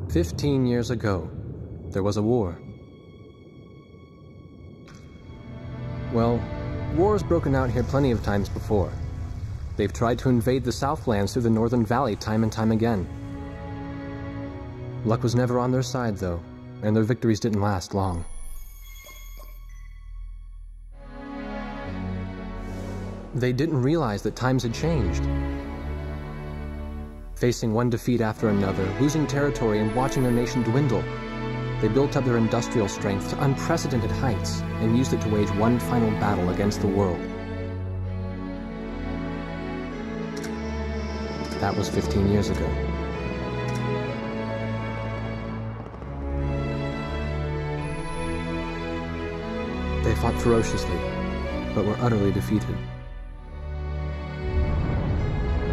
15 years ago, there was a war. Well, war's broken out here plenty of times before. They've tried to invade the Southlands through the Northern Valley time and time again. Luck was never on their side, though, and their victories didn't last long. They didn't realize that times had changed. Facing one defeat after another, losing territory and watching their nation dwindle, they built up their industrial strength to unprecedented heights and used it to wage one final battle against the world. That was 15 years ago. They fought ferociously, but were utterly defeated.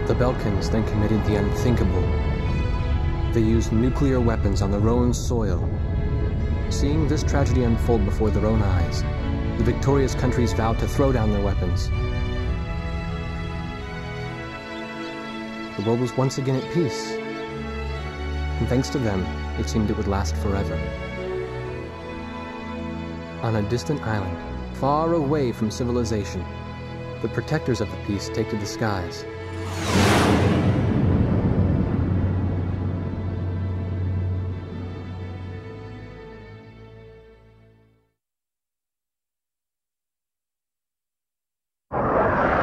The Belkans then committed the unthinkable. They used nuclear weapons on their own soil. Seeing this tragedy unfold before their own eyes, the victorious countries vowed to throw down their weapons. The world was once again at peace, and thanks to them, it seemed it would last forever. On a distant island, far away from civilization, the protectors of the peace take to the skies.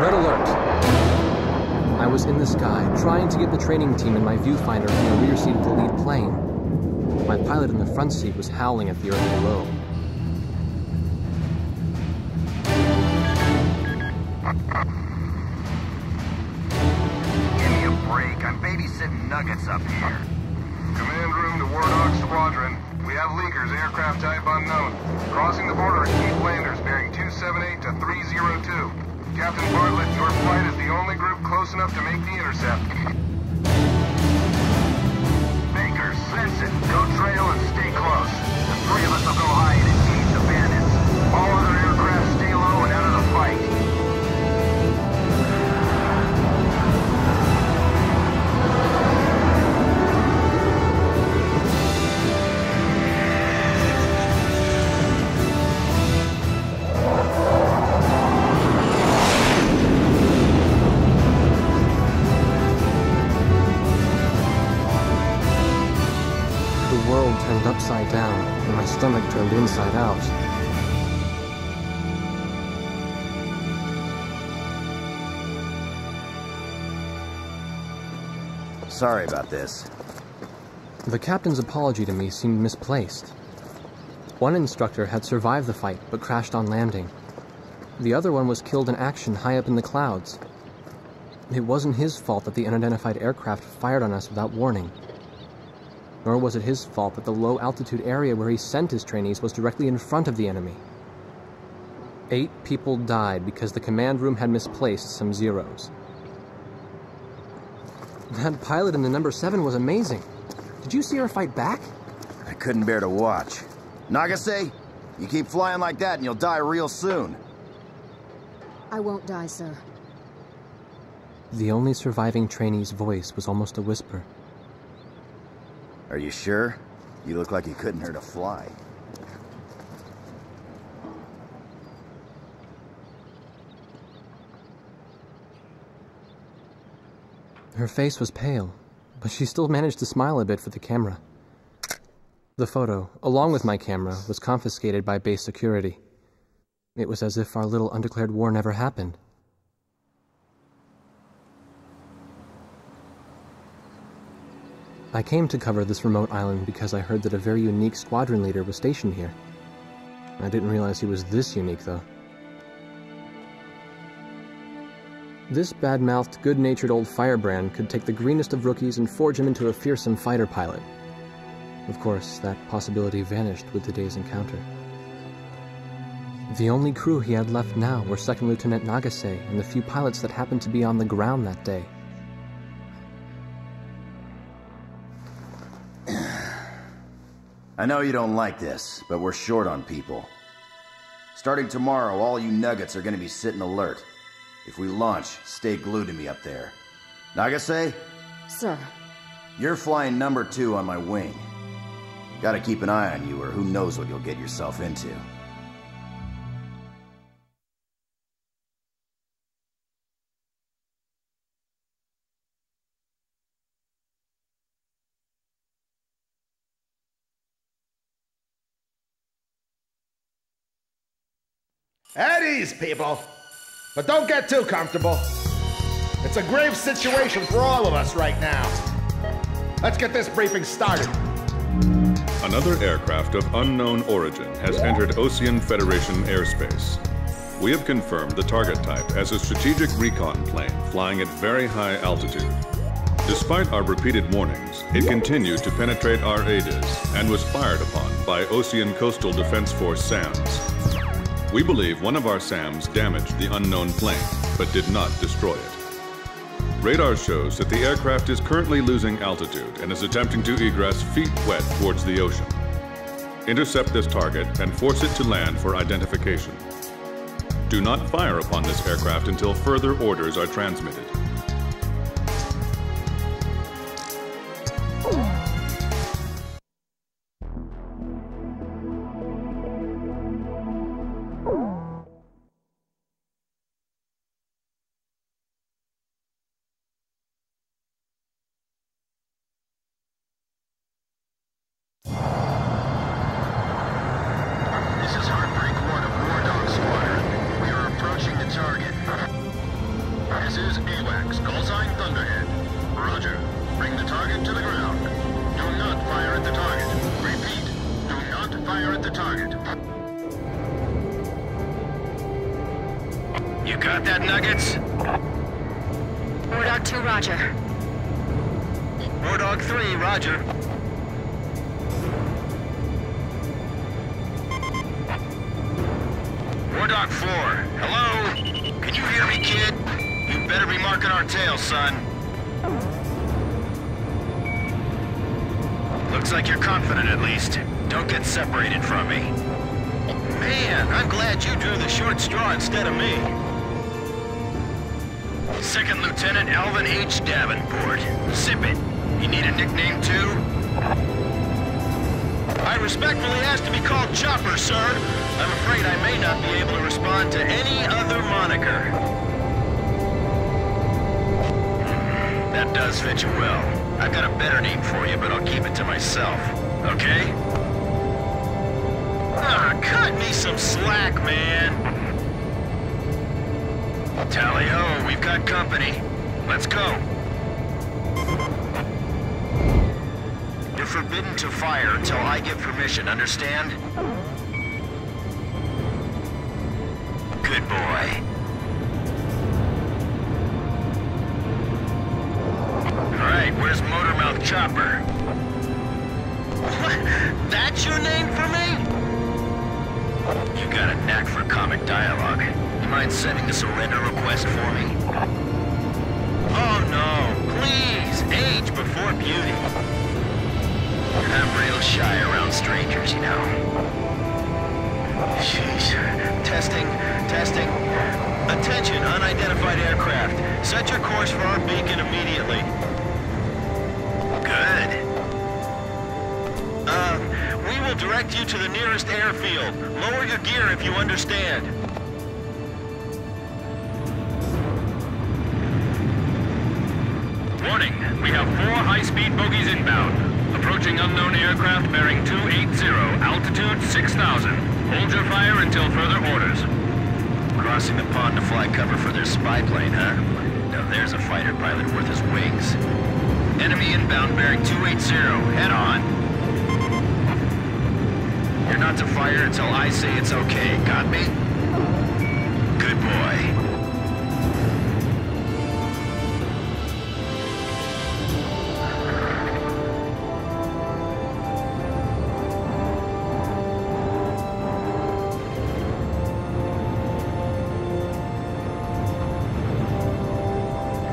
Red alert! I was in the sky, trying to get the training team in my viewfinder from the rear seat of the lead plane. My pilot in the front seat was howling at the earth below. Give me a break. I'm babysitting nuggets up here. Command room to Wardog Squadron. We have leakers, aircraft type unknown. Crossing the border at Cape Landers, bearing 278 to 302. Captain Bartlett, your flight is the only group close enough to make the intercept. Baker, sense it. Go trail and stay close. The three of us will go high and engage the bandits. All other aircraft stay low and out of the fight. The world turned upside down, and my stomach turned inside out. Sorry about this. The captain's apology to me seemed misplaced. One instructor had survived the fight, but crashed on landing. The other one was killed in action high up in the clouds. It wasn't his fault that the unidentified aircraft fired on us without warning. Nor was it his fault that the low-altitude area where he sent his trainees was directly in front of the enemy. 8 people died because the command room had misplaced some zeros. That pilot in the number 7 was amazing. Did you see her fight back? I couldn't bear to watch. Nagase, you keep flying like that and you'll die real soon. I won't die, sir. The only surviving trainee's voice was almost a whisper. Are you sure? You look like you couldn't hurt a fly. Her face was pale, but she still managed to smile a bit for the camera. The photo, along with my camera, was confiscated by base security. It was as if our little undeclared war never happened. I came to cover this remote island because I heard that a very unique squadron leader was stationed here. I didn't realize he was this unique, though. This bad-mouthed, good-natured old firebrand could take the greenest of rookies and forge him into a fearsome fighter pilot. Of course, that possibility vanished with the day's encounter. The only crew he had left now were Second Lieutenant Nagase and the few pilots that happened to be on the ground that day. I know you don't like this, but we're short on people. Starting tomorrow, all you nuggets are going to be sitting alert. If we launch, stay glued to me up there. Nagase? Sir. You're flying number 2 on my wing. Gotta keep an eye on you, or who knows what you'll get yourself into. At ease, people. But don't get too comfortable. It's a grave situation for all of us right now. Let's get this briefing started. Another aircraft of unknown origin has entered Ocean Federation airspace. We have confirmed the target type as a strategic recon plane flying at very high altitude. Despite our repeated warnings, it continued to penetrate our ADIS and was fired upon by Ocean Coastal Defense Force SAMs. We believe one of our SAMs damaged the unknown plane, but did not destroy it. Radar shows that the aircraft is currently losing altitude and is attempting to egress feet wet towards the ocean. Intercept this target and force it to land for identification. Do not fire upon this aircraft until further orders are transmitted. You got that, Nuggets? Wardog 2, roger. Wardog 3, roger. Wardog 4, hello? Can you hear me, kid? You better be marking our tail, son. Looks like you're confident, at least. Don't get separated from me. Man, I'm glad you drew the short straw instead of me. Second Lieutenant Alvin H. Davenport. Sip it. You need a nickname, too? I respectfully ask to be called Chopper, sir. I'm afraid I may not be able to respond to any other moniker. That does fit you well. I've got a better name for you, but I'll keep it to myself. Okay? Ah, cut me some slack, man. Tally-ho, we've got company. Let's go. You're forbidden to fire until I give permission, understand? Good boy. Alright, where's Motormouth Chopper? What? That's your name for me? You got a knack for comic dialogue. You mind sending a surrender request for me? Oh no, please, age before beauty. I'm real shy around strangers, you know. Jeez. Testing. Attention, unidentified aircraft. Set your course for our beacon immediately. Good. We will direct you to the nearest airfield. Lower your gear if you understand. Warning, we have 4 high-speed bogies inbound. Approaching unknown aircraft bearing 280, altitude 6,000. Hold your fire until further orders. Crossing the pond to fly cover for their spy plane, huh? Now there's a fighter pilot worth his wings. Enemy inbound bearing 280, head on. You're not to fire until I say it's okay, got me? Good boy.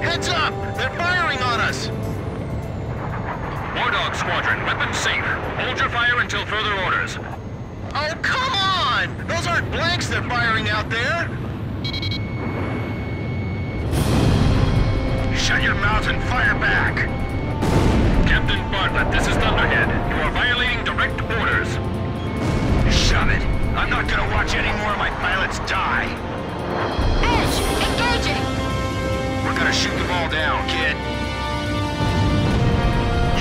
Heads up! They're firing on us! Wardog Squadron, weapons safe. Hold your fire until further orders. Oh, come on! Those aren't blanks they're firing out there! Shut your mouth and fire back! Captain Bartlett, this is Thunderhead. You are violating direct orders. Shove it. I'm not gonna watch any more of my pilots die. Edge, engaging! We're gonna shoot them all down, kid.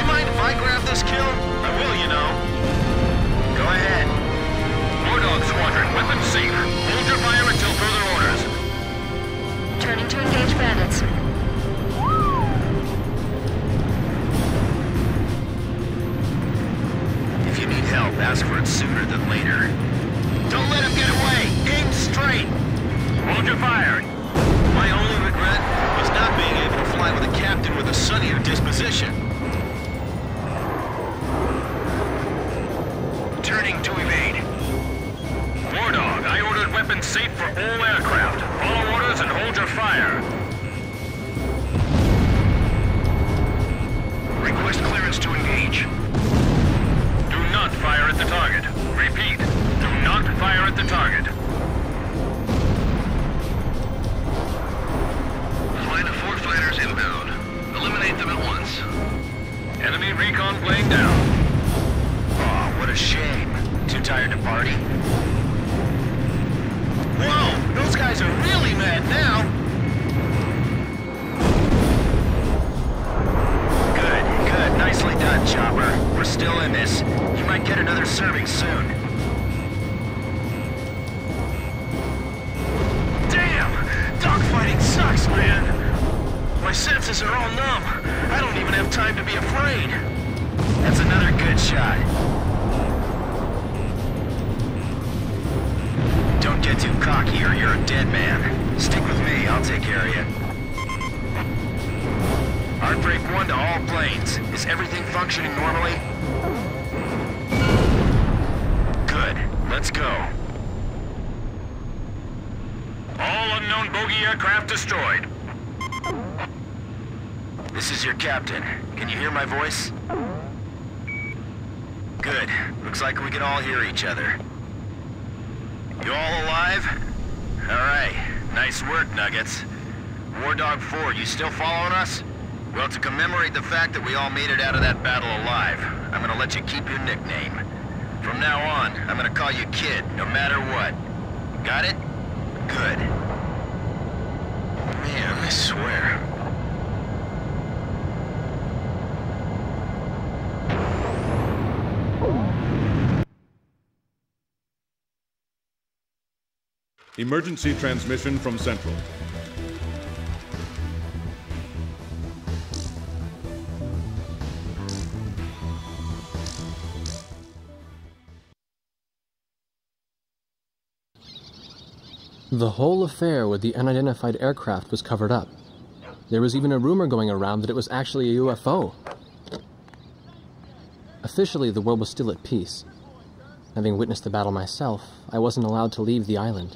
You mind if I grab this kill? I will, you know. Go ahead. War Dog Squadron, weapons safe. Hold your fire until further orders. Turning to engage bandits. If you need help, ask for it sooner than later. Don't let him get away! Aim straight! Hold your fire! My only regret was not being able to fly with a captain with a sunnier disposition. Turning to evade. War Dog, I ordered weapons safe for all aircraft. Follow orders and hold your fire. Request clearance to engage. Do not fire at the target. Repeat, do not fire at the target. Flight of 4 fighters inbound. Eliminate them at once. Enemy recon plane down. Aw, what a shame. Too tired to party? Whoa! Those guys are really mad now! Good. Nicely done, Chopper. We're still in this. You might get another serving soon. Damn! Dogfighting sucks, man! My senses are all numb. I don't even have time to be afraid. That's another good shot. Don't get too cocky or you're a dead man. Stick with me, I'll take care of you. Heartbreak 1 to all planes. Is everything functioning normally? Good. Let's go. All unknown bogey aircraft destroyed. This is your captain. Can you hear my voice? Good. Looks like we can all hear each other. You all alive? Alright. Nice work, Nuggets. War Dog 4, you still following us? Well, to commemorate the fact that we all made it out of that battle alive, I'm gonna let you keep your nickname. From now on, I'm gonna call you Kid, no matter what. Got it? Good. Man, I swear. Emergency transmission from Central. The whole affair with the unidentified aircraft was covered up. There was even a rumor going around that it was actually a UFO. Officially, the world was still at peace. Having witnessed the battle myself, I wasn't allowed to leave the island.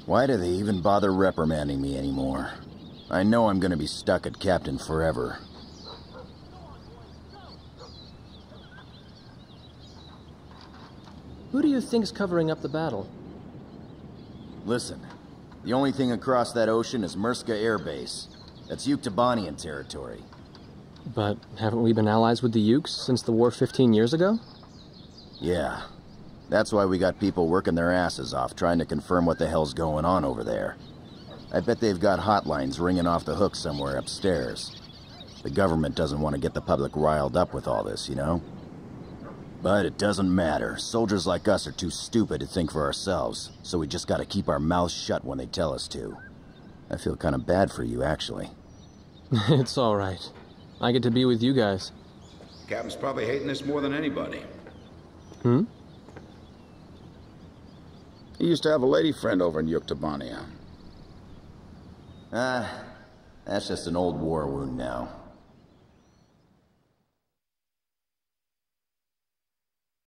Why do they even bother reprimanding me anymore? I know I'm gonna be stuck at Captain forever. Who do you think's covering up the battle? Listen, the only thing across that ocean is Murska Air Base. That's Yuktobanian territory. But haven't we been allies with the Ukes since the war 15 years ago? Yeah. That's why we got people working their asses off trying to confirm what the hell's going on over there. I bet they've got hotlines ringing off the hook somewhere upstairs. The government doesn't want to get the public riled up with all this, you know? But it doesn't matter. Soldiers like us are too stupid to think for ourselves, so we just gotta keep our mouths shut when they tell us to. I feel kind of bad for you, actually. It's all right. I get to be with you guys. Captain's probably hating this more than anybody. Hmm? He used to have a lady friend over in Yuktobania. That's just an old war wound now.